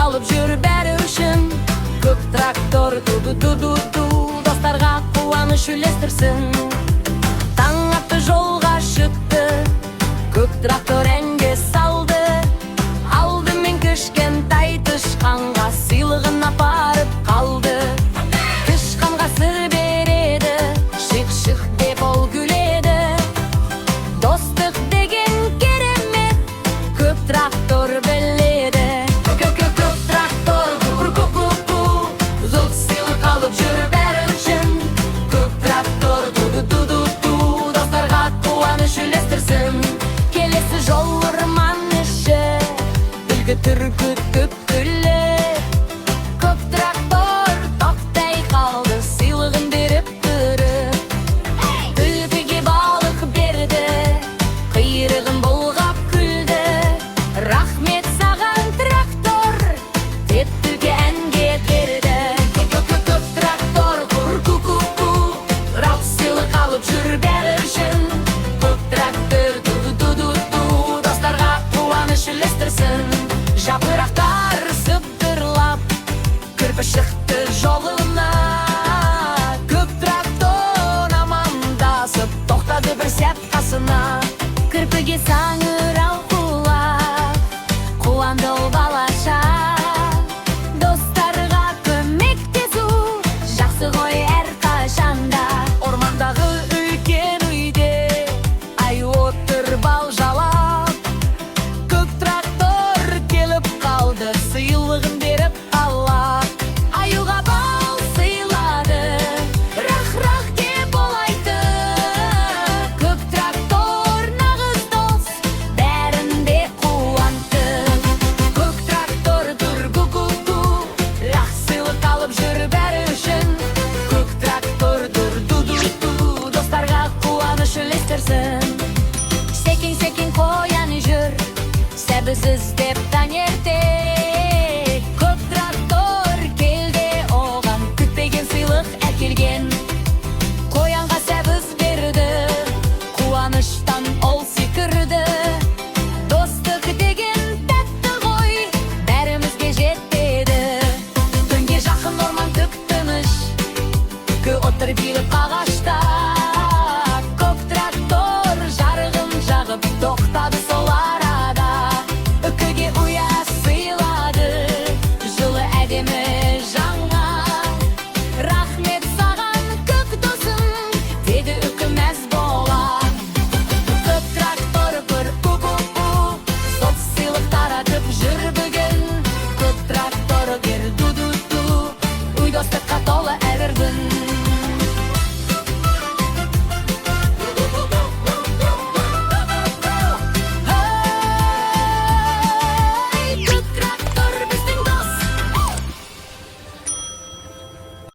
калып жүр бәрі үшін. Көк трактор ду-ду-ду-ду, достарға қуаныш үлестірсін. Таң атты, жолға шықты, көк трактор әнге салды. Алдымен кішкентай тышқанға сыйлығын апарып қалды. Тышқанға сыр береді, шық-шық деп ол күледі. Достық деген керемет, көк трактор біледі. Көк трактор ку-ку-ку-ку, зұлт сыйлық алып жүр бәрі үшін. Көк трактор ду-ду-ду-ду, достарға қуаныш үлестірсін. Келесі жол орман іші, бүлгі түркі